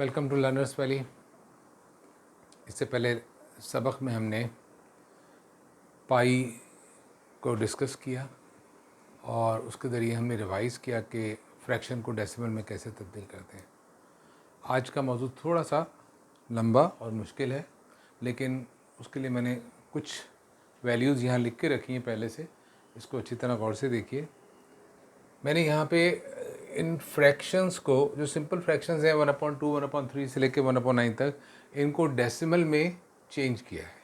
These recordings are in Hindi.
Welcome to learners valley. इससे पहले सबक में हमने पाई को डिस्कस किया और उसके ज़रिए हमने रिवाइज़ किया कि फ्रैक्शन को डेसिमल में कैसे तब्दील करते हैं। आज का मौजू थोड़ा सा लंबा और मुश्किल है, लेकिन उसके लिए मैंने कुछ वैल्यूज़ यहाँ लिख के रखी हैं पहले से। इसको अच्छी तरह गौर से देखिए। मैंने यहाँ पे इन फ्रैक्शंस को, जो सिंपल फ्रैक्शंस हैं 1/2, 1/3 से लेकर 1/9 तक, इनको डेसिमल में चेंज किया है।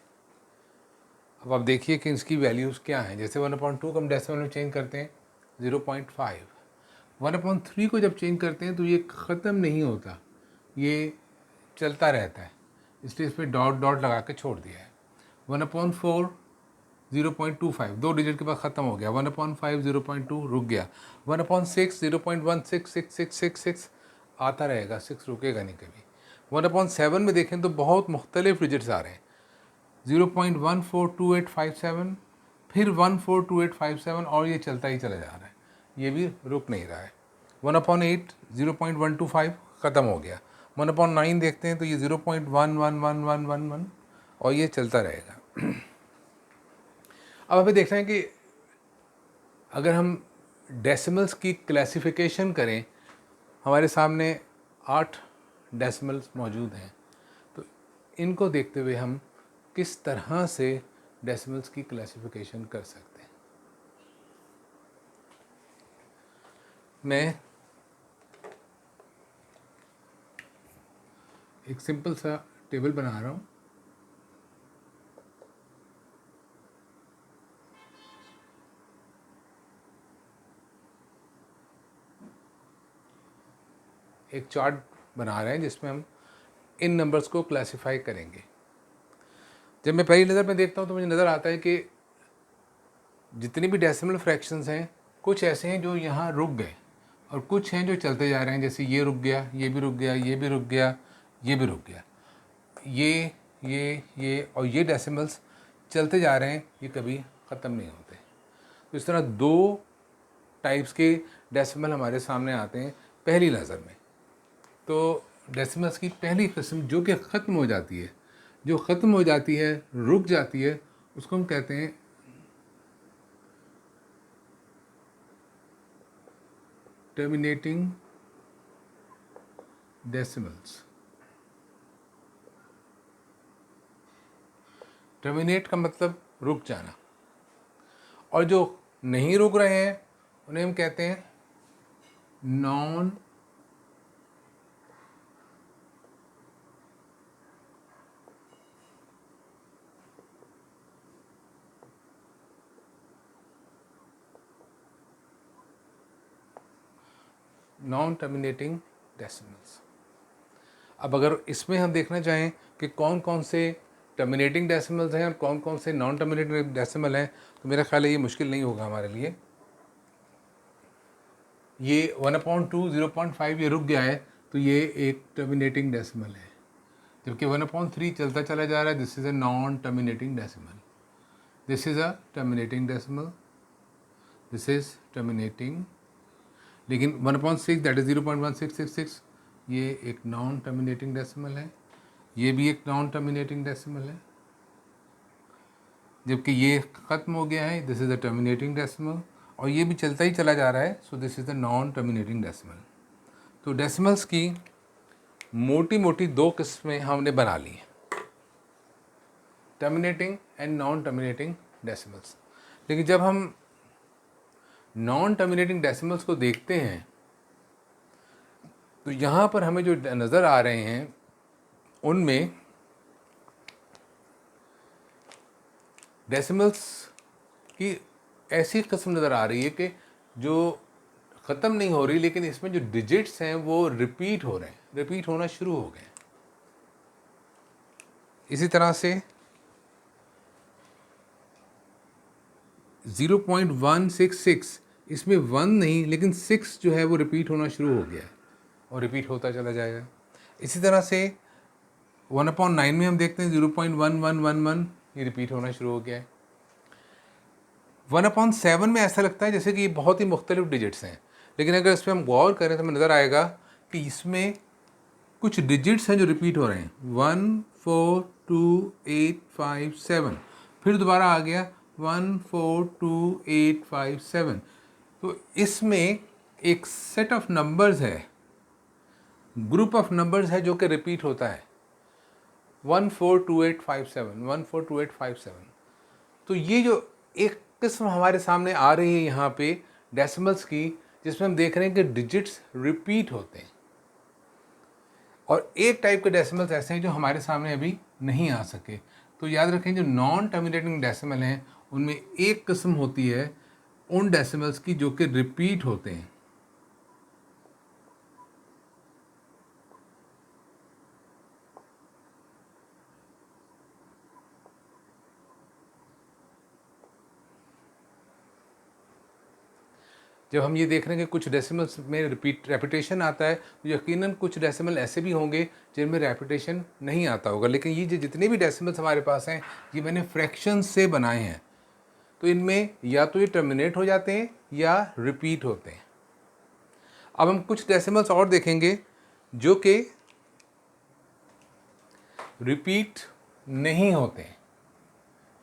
अब आप देखिए कि इसकी वैल्यूज़ क्या हैं। जैसे 1/2 को हम डेसिमल में चेंज करते हैं 0.5। 1/3 को जब चेंज करते हैं तो ये ख़त्म नहीं होता, ये चलता रहता है, इसलिए इसमें डॉट डॉट लगा के छोड़ दिया है। 1/4 0.25, 2 डिजिट के बाद ख़त्म हो गया। 1/5 0.2 रुक गया। 1/6 0.166666 आता रहेगा, 6 रुकेगा नहीं कभी। 1/7 में देखें तो बहुत मुख्तलिफ डिजिट्स आ रहे हैं। 0.142857, फिर 142857, और ये चलता ही चला जा रहा है, ये भी रुक नहीं रहा है। 1/8 0.125 ख़त्म हो गया। 1/9 देखते हैं तो ये 0.111111 और ये चलता रहेगा। अब अभी देखते हैं कि अगर हम डेसिमल्स की क्लासिफिकेशन करें, हमारे सामने 8 डेसिमल्स मौजूद हैं, तो इनको देखते हुए हम किस तरह से डेसिमल्स की क्लासिफिकेशन कर सकते हैं। मैं एक सिंपल सा टेबल बना रहा हूँ। एक चार्ट बना रहे हैं जिसमें हम इन नंबर्स को क्लासिफाई करेंगे। जब मैं पहली नज़र में देखता हूँ तो मुझे नज़र आता है कि जितनी भी डेसिमल फ्रैक्शंस हैं, कुछ ऐसे हैं जो यहाँ रुक गए और कुछ हैं जो चलते जा रहे हैं। जैसे ये रुक गया, ये भी रुक गया, ये भी रुक गया, ये भी रुक गया, ये और ये डेसिमल्स चलते जा रहे हैं, ये कभी ख़त्म नहीं होते। तो इस तरह 2 टाइप्स के डेसिमल हमारे सामने आते हैं पहली नज़र में। तो डेसिमल्स की पहली किस्म जो कि ख़त्म हो जाती है, जो ख़त्म हो जाती है, रुक जाती है, उसको हम कहते हैं टर्मिनेटिंग डेसिमल्स। टर्मिनेट का मतलब रुक जाना, और जो नहीं रुक रहे हैं उन्हें हम कहते हैं नॉन टर्मिनेटिंग डेसिमल्स। अब अगर इसमें हम देखना चाहें कि कौन कौन से टर्मिनेटिंग डेसिमल्स हैं और कौन कौन से नॉन टर्मिनेटिंग डेसिमल हैं, तो मेरा ख्याल है ये मुश्किल नहीं होगा हमारे लिए। ये 1/2 0.5 ये रुक गया है, तो ये एक टर्मिनेटिंग डेसिमल है। जबकि 1/3 चलता चला जा रहा है, this is a non terminating decimal. This is a terminating decimal, this is terminating. लेकिन 1/6 दैट इज़ 0.1666, ये एक नॉन टर्मिनेटिंग डेसिमल है। ये भी एक नॉन टर्मिनेटिंग डेसिमल है। जबकि ये ख़त्म हो गया है, this is a terminating decimal, और ये भी चलता ही चला जा रहा है, so this is the non terminating decimal. तो डेसिमल्स की मोटी मोटी 2 किस्में हमने बना ली हैं, terminating and non terminating decimals. लेकिन जब हम नॉन टर्मिनेटिंग डेसिमल्स को देखते हैं तो यहाँ पर हमें जो नज़र आ रहे हैं उनमें डेसिमल्स की ऐसी किस्म नज़र आ रही है कि जो ख़त्म नहीं हो रही, लेकिन इसमें जो डिजिट्स हैं वो रिपीट हो रहे हैं, रिपीट होना शुरू हो गए। इसी तरह से 0.166, इसमें 1 नहीं लेकिन 6 जो है वो रिपीट होना शुरू हो गया है और रिपीट होता चला जाएगा। इसी तरह से 1/9 में हम देखते हैं 0.1111, ये रिपीट होना शुरू हो गया है। 1/7 में ऐसा लगता है जैसे कि ये बहुत ही मुख्तलिफ डिजिट्स हैं, लेकिन अगर इस पर हम गौर करें तो हमें नज़र आएगा कि इसमें कुछ डिजिट्स हैं जो रिपीट हो रहे हैं, 1 4 2 8 5 7, फिर दोबारा आ गया 1 4 2 8 5 7। तो इसमें एक सेट ऑफ नंबर्स है, ग्रुप ऑफ नंबर्स है जो कि रिपीट होता है, 1 4 2 8 5 7, 1 4 2 8 5 7। तो ये जो एक किस्म हमारे सामने आ रही है यहाँ पे डेसिमल्स की, जिसमें हम देख रहे हैं कि डिजिट्स रिपीट होते हैं, और एक टाइप के डेसिमल्स ऐसे हैं जो हमारे सामने अभी नहीं आ सके। तो याद रखें, जो नॉन टर्मिनेटिंग डेसिमल हैं उनमें एक किस्म होती है उन डेसिमल्स की जो कि रिपीट होते हैं। जब हम ये देख रहे हैं कि कुछ डेसिमल्स में रेपिटेशन आता है, तो यकीनन कुछ डेसिमल ऐसे भी होंगे जिनमें रेपिटेशन नहीं आता होगा। लेकिन ये जो जितने भी डेसिमल्स हमारे पास हैं, ये मैंने फ्रैक्शंस से बनाए हैं, तो इनमें या तो ये टर्मिनेट हो जाते हैं या रिपीट होते हैं। अब हम कुछ डेसिमल्स और देखेंगे जो कि रिपीट नहीं होते हैं।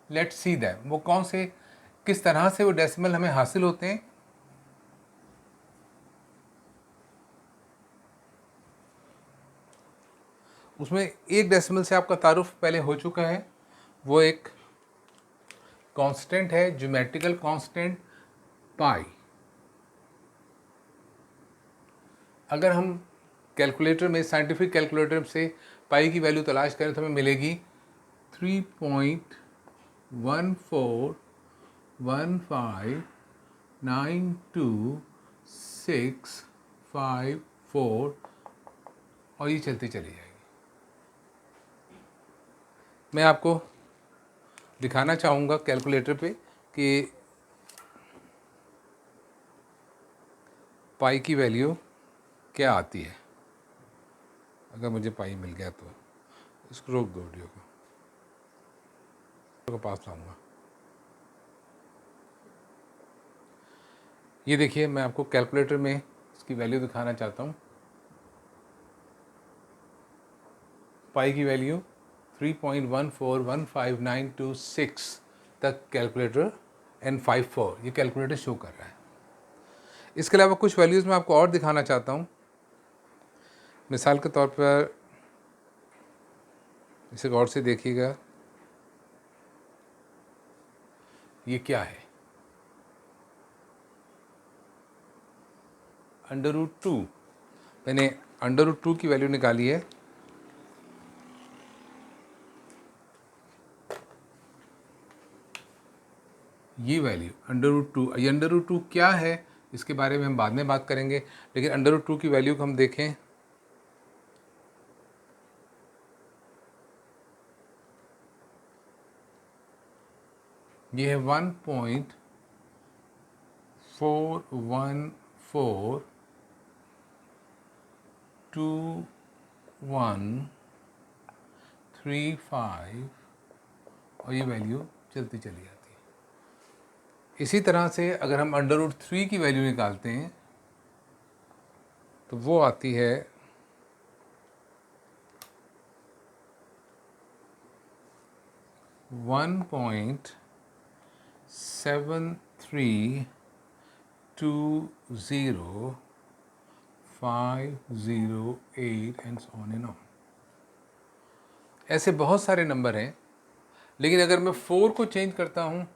लेट्स सी दैट, वो कौन से, किस तरह से वो डेसिमल हमें हासिल होते हैं। उसमें एक डेसिमल से आपका तारुफ पहले हो चुका है, वो एक कांस्टेंट है, ज्योमेट्रिकल कांस्टेंट पाई। अगर हम कैलकुलेटर में, साइंटिफिक कैलकुलेटर से पाई की वैल्यू तलाश करें तो हमें मिलेगी 3.141592654, और ये चलती चली जाएगी। मैं आपको दिखाना चाहूँगा कैलकुलेटर पे कि पाई की वैल्यू क्या आती है। अगर मुझे पाई मिल गया तो इसको रोक दो, वीडियो को पास लाऊंगा। ये देखिए, मैं आपको कैलकुलेटर में इसकी वैल्यू दिखाना चाहता हूँ। पाई की वैल्यू 3.1415926 तक कैलकुलेटर N54 ये कैलकुलेटर शो कर रहा है। इसके अलावा कुछ वैल्यूज़ मैं आपको और दिखाना चाहता हूँ। मिसाल के तौर पर इसे गौर से देखिएगा, ये क्या है, √2। मैंने √2 की वैल्यू निकाली है। ये वैल्यू √2, ये √2 क्या है इसके बारे में हम बाद में बात करेंगे, लेकिन √2 की वैल्यू को हम देखें, ये है 1.4142135, और ये वैल्यू चलती चली जाती है। इसी तरह से अगर हम √3 की वैल्यू निकालते हैं तो वो आती है 1.7320508 and so on and on. ऐसे बहुत सारे नंबर हैं, लेकिन अगर मैं 4 को चेंज करता हूँ,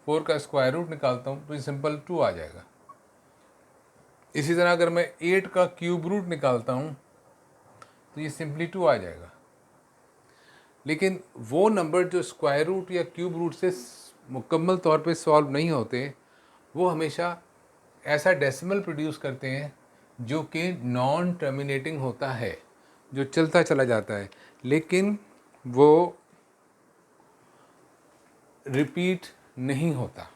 4 का स्क्वायर रूट निकालता हूँ, तो ये सिंपल 2 आ जाएगा। इसी तरह अगर मैं 8 का क्यूब रूट निकालता हूँ तो ये सिंपली 2 आ जाएगा। लेकिन वो नंबर जो स्क्वायर रूट या क्यूब रूट से मुकम्मल तौर पे सॉल्व नहीं होते, वो हमेशा ऐसा डेसिमल प्रोड्यूस करते हैं जो कि नॉन टर्मिनेटिंग होता है, जो चलता चला जाता है, लेकिन वो रिपीट नहीं होता।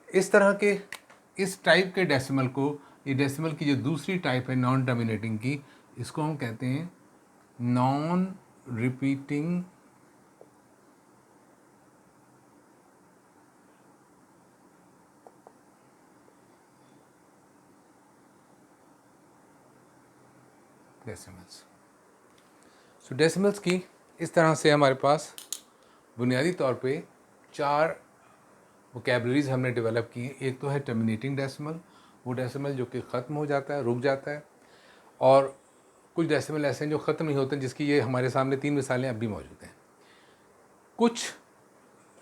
इस तरह के, इस टाइप के डेसिमल को, ये डेसिमल की जो दूसरी टाइप है नॉन टर्मिनेटिंग की, इसको हम कहते हैं नॉन रिपीटिंग डेसिमल्स। सो डेसिमल्स की इस तरह से हमारे पास बुनियादी तौर पे 4 वोकेबलरीज हमने डेवलप की। एक तो है टर्मिनेटिंग डेसिमल, वो डेसिमल जो कि ख़त्म हो जाता है, रुक जाता है, और कुछ डेसिमल ऐसे हैं जो ख़त्म नहीं होते, जिसकी ये हमारे सामने 3 मिसालें अब भी मौजूद हैं। कुछ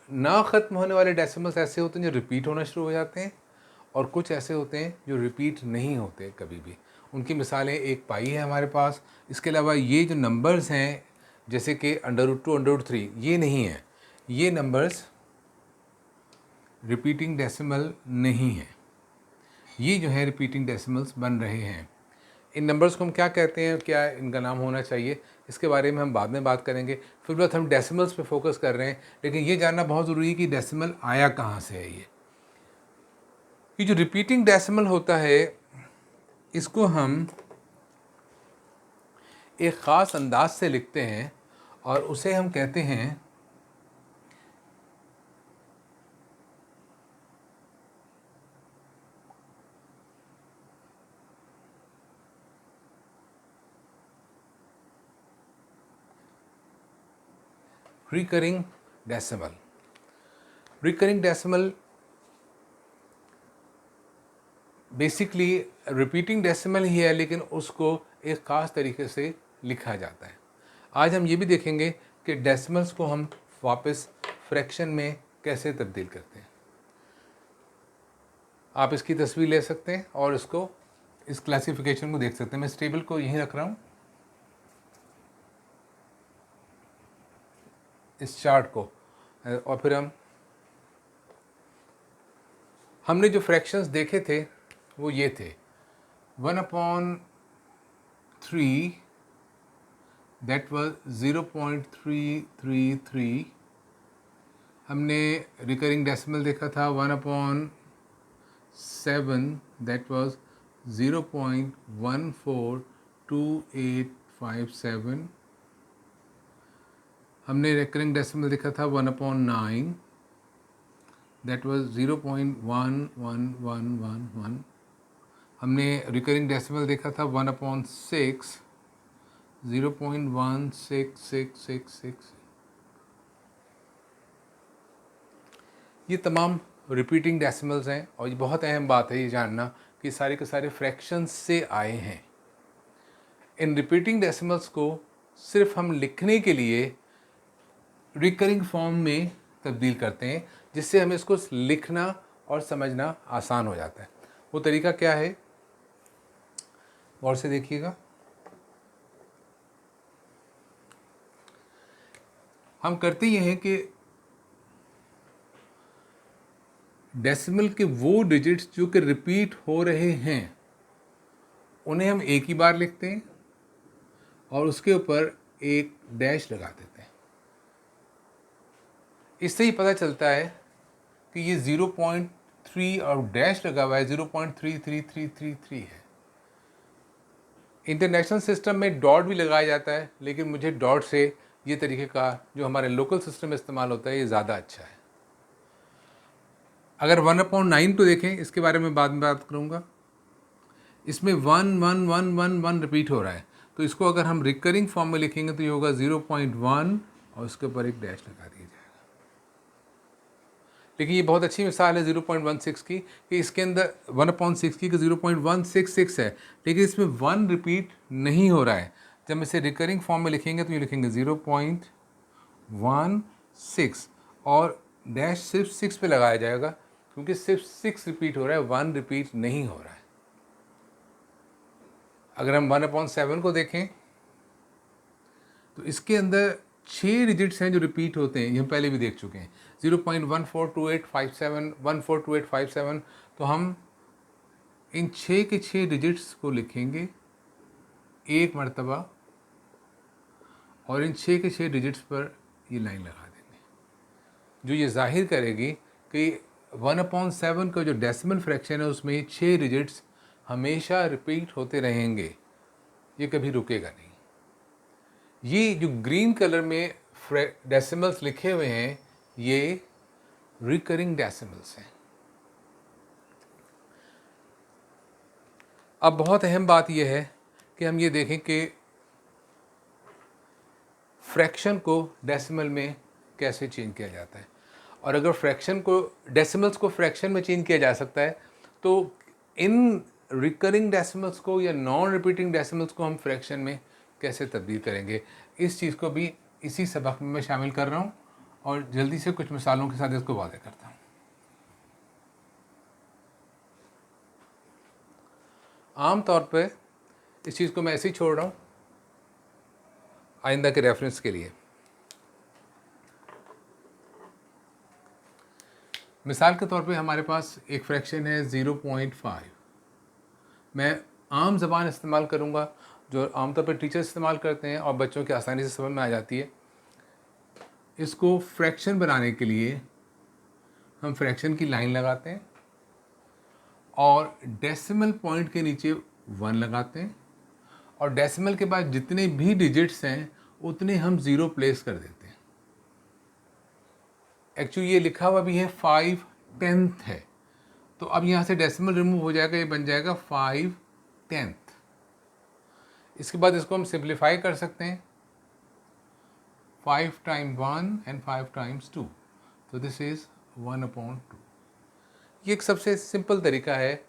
ना ख़त्म होने वाले डेसिमल्स ऐसे होते हैं जो रिपीट होना शुरू हो जाते हैं, और कुछ ऐसे होते हैं जो रिपीट नहीं होते कभी भी। उनकी मिसालें एक पाई है हमारे पास। इसके अलावा ये जो नंबर्स हैं जैसे कि √2, √3, ये नहीं है, ये नंबर्स रिपीटिंग डेसिमल नहीं है। ये जो है रिपीटिंग डेसिमल्स बन रहे हैं। इन नंबर्स को हम क्या कहते हैं, क्या इनका नाम होना चाहिए, इसके बारे में हम बाद में बात करेंगे। फिलहाल हम डेसिमल्स पे फोकस कर रहे हैं, लेकिन ये जानना बहुत ज़रूरी है कि डेसिमल आया कहाँ से है। ये जो रिपीटिंग डेसिमल होता है, इसको हम एक ख़ास अंदाज से लिखते हैं और उसे हम कहते हैं recurring decimal. Recurring decimal basically repeating decimal ही है, लेकिन उसको एक ख़ास तरीके से लिखा जाता है। आज हम ये भी देखेंगे कि डेसिमल्स को हम वापस फ्रैक्शन में कैसे तब्दील करते हैं। आप इसकी तस्वीर ले सकते हैं और इसको, इस क्लासिफिकेशन को देख सकते हैं। मैं इस टेबल को यहीं रख रहा हूँ, इस चार्ट को, और फिर हमने जो फ्रैक्शंस देखे थे वो ये थे 1/3, दैट वाज 0.333। हमने रिकरिंग डेसिमल देखा था 1/7, दैट वाज 0.142857। हमने रिकरिंग डेसिमल देखा था 1/9, दैट वाज 0.11111। हमने रिकरिंग डेसिमल देखा था 1/6, 0.16666। ये तमाम रिपीटिंग डेसिमल्स हैं, और ये बहुत अहम बात है ये जानना कि सारे के सारे फ्रैक्शंस से आए हैं। इन रिपीटिंग डेसिमल्स को सिर्फ हम लिखने के लिए रिकरिंग फॉर्म में तब्दील करते हैं, जिससे हमें इसको लिखना और समझना आसान हो जाता है। वो तरीका क्या है, गौर से देखिएगा। हम करते ये हैं कि डेसिमल के वो डिजिट्स जो कि रिपीट हो रहे हैं उन्हें हम एक ही बार लिखते हैं और उसके ऊपर एक डैश लगा देते हैं। इससे ही पता चलता है कि ये 0.3 और डैश लगा हुआ है 0.33333 है। इंटरनेशनल सिस्टम में डॉट भी लगाया जाता है, लेकिन मुझे डॉट से ये तरीके का जो हमारे लोकल सिस्टम में इस्तेमाल होता है ये ज़्यादा अच्छा है। अगर 1/9 को देखें, इसके बारे में बाद में बात करूँगा। इसमें 11111 रिपीट हो रहा है, तो इसको अगर हम रिकरिंग फॉर्म में लिखेंगे तो ये होगा 0.1 और उसके ऊपर एक डैश लगा दिया जाएगा। लेकिन ये बहुत अच्छी मिसाल है 0.16 की, कि इसके अंदर 1/6 की 0.166 है, लेकिन इसमें 1 रिपीट नहीं हो रहा है। जब हम इसे रिकरिंग फॉर्म में लिखेंगे तो ये लिखेंगे 0.16 और डैश सिर्फ 6 पे लगाया जाएगा, क्योंकि सिर्फ 6 रिपीट हो रहा है, 1 रिपीट नहीं हो रहा है। अगर हम 1/7 को देखें तो इसके अंदर 6 डिजिट्स हैं जो रिपीट होते हैं, ये हम पहले भी देख चुके हैं। 0.142857, 142857। तो हम इन 6 के 6 डिजिट्स को लिखेंगे एक मरतबा और इन 6 के 6 डिजिट्स पर ये लाइन लगा देंगे, जो ये जाहिर करेगी कि 1/7 का जो डेसिमल फ्रैक्शन है उसमें ये 6 डिजिट्स हमेशा रिपीट होते रहेंगे, ये कभी रुकेगा नहीं। ये जो ग्रीन कलर में डेसिमल्स लिखे हुए हैं ये रिकरिंग डेसिमल्स हैं। अब बहुत अहम बात यह है कि हम ये देखें कि फ्रैक्शन को डेसिमल में कैसे चेंज किया जाता है। और अगर फ्रैक्शन को, डेसिमल्स को फ्रैक्शन में चेंज किया जा सकता है, तो इन रिकरिंग डेसिमल्स को या नॉन रिपीटिंग डेसिमल्स को हम फ्रैक्शन में कैसे तब्दील करेंगे, इस चीज़ को भी इसी सबक में मैं शामिल कर रहा हूँ और जल्दी से कुछ मिसालों के साथ इसको वाज़ेह करता हूँ। आम तौर पे इस चीज़ को मैं ऐसे ही छोड़ रहा हूँ आइंदा के रेफरेंस के लिए। मिसाल के तौर पे हमारे पास एक फ्रैक्शन है 0.5। मैं आम ज़बान इस्तेमाल करूँगा जो आमतौर पर टीचर इस्तेमाल करते हैं और बच्चों की आसानी से समझ में आ जाती है। इसको फ्रैक्शन बनाने के लिए हम फ्रैक्शन की लाइन लगाते हैं और डेसिमल पॉइंट के नीचे 1 लगाते हैं और डेसिमल के बाद जितने भी डिजिट्स हैं उतने हम 0 प्लेस कर देते हैं। एक्चुअली ये लिखा हुआ भी है 5/10 है, तो अब यहाँ से डेसिमल रिमूव हो जाएगा, ये बन जाएगा 5/10। इसके बाद इसको हम सिंप्लीफाई कर सकते हैं, 5 टाइम्स 1 एंड 5 टाइम्स 2, तो दिस इज़ 1/2। ये एक सबसे सिंपल तरीका है।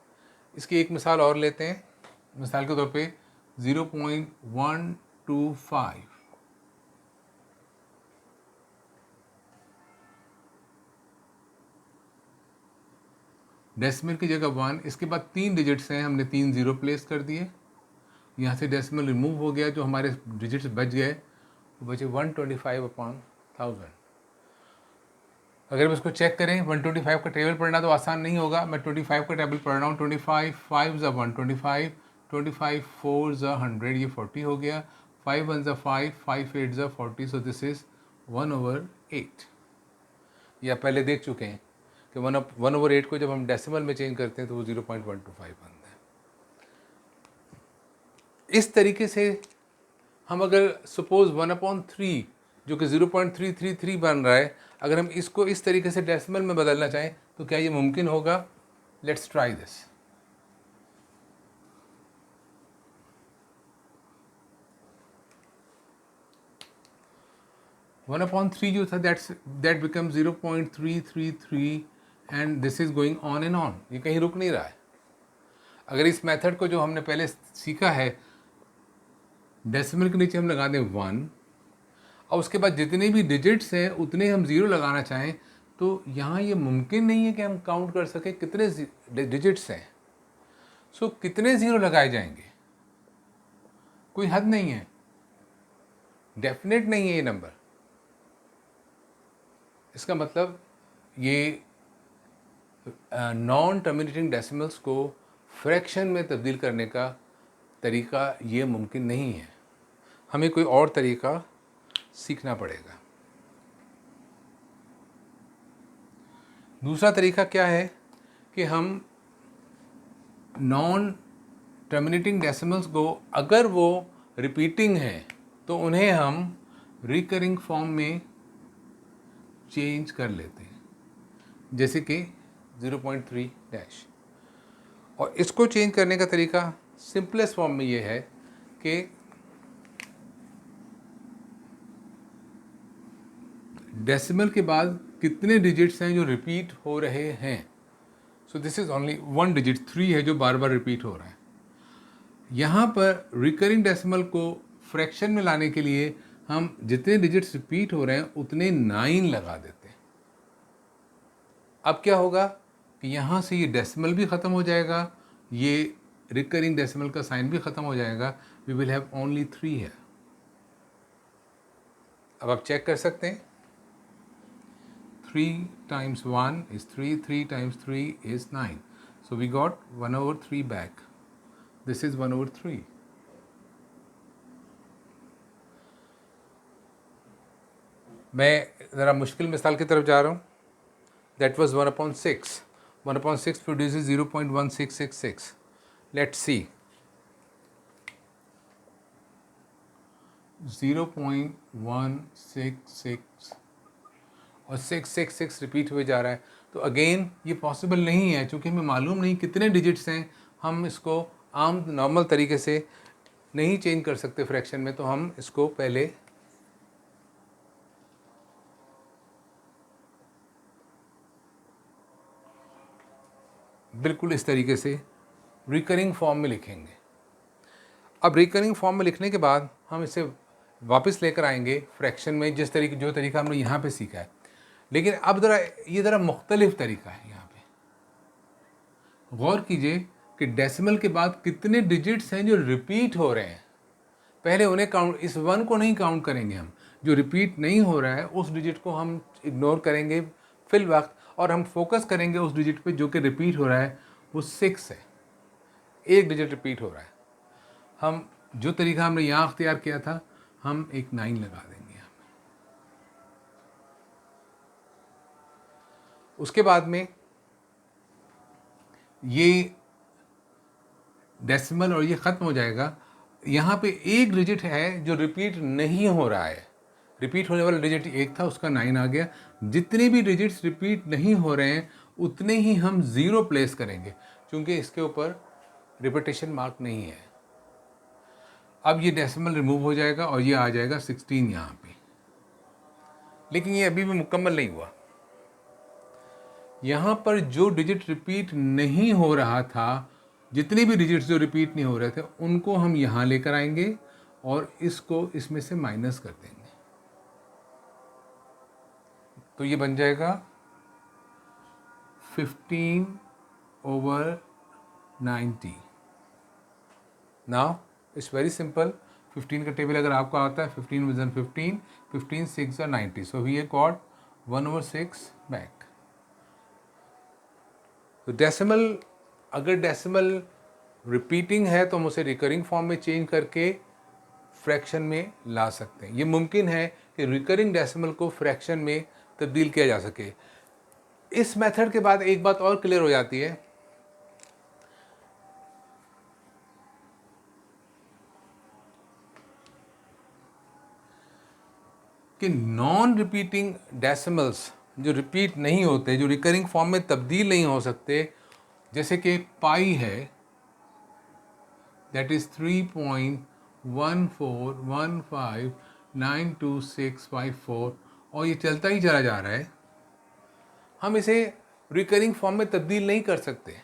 इसकी एक मिसाल और लेते हैं। मिसाल के तौर पे 0.125, डेसिमल की जगह 1, इसके बाद 3 डिजिट्स हैं, हमने 3 0 प्लेस कर दिए, यहाँ से डेसिमल रिमूव हो गया, जो हमारे डिजिट्स बच गए वो बचे 125/1000। अगर हम इसको चेक करें, 125 का टेबल पढ़ना तो आसान नहीं होगा, मैं 25 का टेबल पढ़ रहा हूँ। 25 5 ज़ा 125, 25 4 ज़ा 100, ये 40 हो गया, 5 1 ज़ा 5, 5 8 ज़ा 40, सो दिस इज़ 1/8। ये आप पहले देख चुके हैं कि 1/8 को जब हम डेसिमल में चेंज करते हैं तो वो 0.125 बनता है। इस तरीके से हम अगर सपोज 1/3 जो कि 0.333 बन रहा है, अगर हम इसको इस तरीके से डेसिमल में बदलना चाहें तो क्या ये मुमकिन होगा? Let's try this. One upon 3 जो था that become 0.333 and this is going on and on, ये कहीं रुक नहीं रहा है। अगर इस मेथड को जो हमने पहले सीखा है, डेसिमल के नीचे हम लगा दें 1 और उसके बाद जितने भी डिजिट्स हैं उतने हम 0 लगाना चाहें, तो यहाँ ये मुमकिन नहीं है कि हम काउंट कर सकें कितने डिजिट्स हैं। सो कितने 0 लगाए जाएंगे, कोई हद नहीं है, डेफिनेट नहीं है ये नंबर। इसका मतलब ये नॉन टर्मिनेटिंग डेसिमल्स को फ्रैक्शन में तब्दील करने का तरीका ये मुमकिन नहीं है, हमें कोई और तरीका सीखना पड़ेगा। दूसरा तरीका क्या है कि हम नॉन टर्मिनेटिंग डेसिमल्स को, अगर वो रिपीटिंग हैं तो उन्हें हम रिकरिंग फॉर्म में चेंज कर लेते हैं, जैसे कि 0.3 और इसको चेंज करने का तरीका सिंपलेस्ट फॉर्म में ये है कि डेसिमल के बाद कितने डिजिट्स हैं जो रिपीट हो रहे हैं। So this is only 1 digit, 3 है जो बार बार रिपीट हो रहा है। यहाँ पर रिकरिंग डेसिमल को फ्रैक्शन में लाने के लिए हम जितने डिजिट्स रिपीट हो रहे हैं उतने 9 लगा देते हैं। अब क्या होगा कि यहाँ से ये डेसिमल भी ख़त्म हो जाएगा, ये रिकरिंग डेसिमल का साइन भी ख़त्म हो जाएगा, वी विल हैव ओनली 3 है। अब आप चेक कर सकते हैं, 3 times 1 is 3, 3 times 3 is 9. So we got 1/3 back. This is 1/3. मैं ज़रा मुश्किल मिसाल की तरफ जा रहा हूँ। That was 1/6. 1/6 produces 0.1666. Let's see. 0.166 और 666 रिपीट हुए जा रहा है। तो अगेन ये पॉसिबल नहीं है, क्योंकि हमें मालूम नहीं कितने डिजिट्स हैं। हम इसको आम नॉर्मल तरीके से नहीं चेंज कर सकते फ्रैक्शन में, तो हम इसको पहले बिल्कुल इस तरीके से रिकरिंग फॉर्म में लिखेंगे। अब रिकरिंग फॉर्म में लिखने के बाद हम इसे वापस लेकर आएंगे फ्रैक्शन में, जो तरीका हमने यहाँ पे सीखा है। लेकिन अब ज़रा मुख्तलिफ तरीका है। यहाँ पे गौर कीजिए कि डेसिमल के बाद कितने डिजिट्स हैं जो रिपीट हो रहे हैं। पहले उन्हें काउंट, इस 1 को नहीं काउंट करेंगे हम, जो रिपीट नहीं हो रहा है उस डिजिट को हम इग्नोर करेंगे फिल वक्त, और हम फोकस करेंगे उस डिजिट पे जो कि रिपीट हो रहा है, वो 6 है। एक डिजिट रिपीट हो रहा है। हम जो तरीका हमने यहाँ अख्तियार किया था, हम एक 9 लगा देंगे यहाँ पे। उसके बाद में ये डेसिमल और ये ख़त्म हो जाएगा। यहाँ पे एक डिजिट है जो रिपीट नहीं हो रहा है। रिपीट होने वाला डिजिट 1 था, उसका 9 आ गया। जितने भी डिजिट्स रिपीट नहीं हो रहे हैं उतने ही हम 0 प्लेस करेंगे, क्योंकि इसके ऊपर रिपीटेशन मार्क नहीं है। अब ये डेसिमल रिमूव हो जाएगा और ये आ जाएगा 16 यहाँ पे। लेकिन ये अभी भी मुकम्मल नहीं हुआ। यहाँ पर जो डिजिट रिपीट नहीं हो रहा था, जितने भी डिजिट्स जो रिपीट नहीं हो रहे थे, उनको हम यहाँ लेकर आएंगे और इसको इसमें से माइनस कर देंगे। तो ये बन जाएगा 15/90। Now it's very simple. 15 का टेबल अगर आपको आता है, 15 vision 15, 15 6 are 90, so we got 1/6 back। तो डेसिमल, अगर डेसिमल रिपीटिंग है तो हम उसे रिकरिंग फॉर्म में चेंज करके फ्रैक्शन में ला सकते हैं। ये मुमकिन है कि रिकरिंग डेसिमल को फ्रैक्शन में तब्दील किया जा सके। इस मेथड के बाद एक बात और क्लियर हो जाती है कि नॉन रिपीटिंग डेसिमल्स जो रिपीट नहीं होते, जो रिकरिंग फॉर्म में तब्दील नहीं हो सकते, जैसे कि पाई है, दैट इज 3.14159264, और ये चलता ही चला जा रहा है। हम इसे रिकरिंग फॉर्म में तब्दील नहीं कर सकते।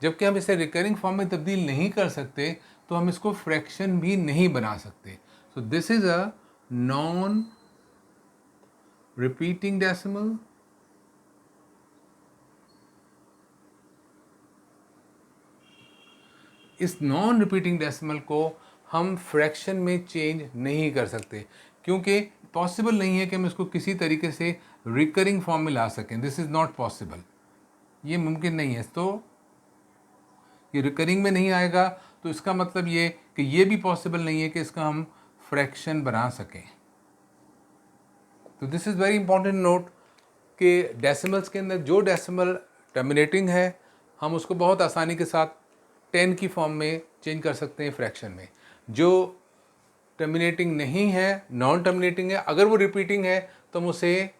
जबकि हम इसे रिकरिंग फॉर्म में तब्दील नहीं कर सकते तो हम इसको फ्रैक्शन भी नहीं बना सकते। So this is a non repeating decimal इस नॉन रिपीटिंग डेसिमल को हम फ्रैक्शन में चेंज नहीं कर सकते, क्योंकि पॉसिबल नहीं है कि हम इसको किसी तरीके से रिकरिंग फॉर्म में ला सकें। दिस इज़ नॉट पॉसिबल, ये मुमकिन नहीं है। तो ये रिकरिंग में नहीं आएगा, तो इसका मतलब ये कि ये भी पॉसिबल नहीं है कि इसका हम फ्रैक्शन बना सकें। तो this is very important note कि डेसिमल्स के अंदर जो डेसिमल टर्मिनेटिंग है, हम उसको बहुत आसानी के साथ 10 की फॉर्म में चेंज कर सकते हैं फ्रैक्शन में। जो टर्मिनेटिंग नहीं है, नॉन टर्मिनेटिंग है, अगर वो रिपीटिंग है तो हम उसे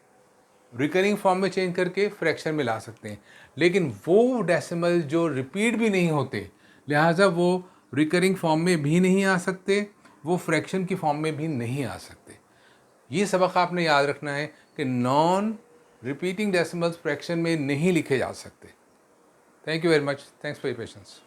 रिकरिंग फॉर्म में चेंज करके फ्रैक्शन में ला सकते हैं। लेकिन वो डेसिमल जो रिपीट भी नहीं होते, लिहाजा वो रिकरिंग फॉर्म में भी नहीं आ सकते, वो फ्रैक्शन की फॉर्म में भी नहीं आ सकते। ये सबक आपने याद रखना है कि नॉन रिपीटिंग डेसिमल्स फ्रैक्शन में नहीं लिखे जा सकते। Thank you very much. Thanks for your patience.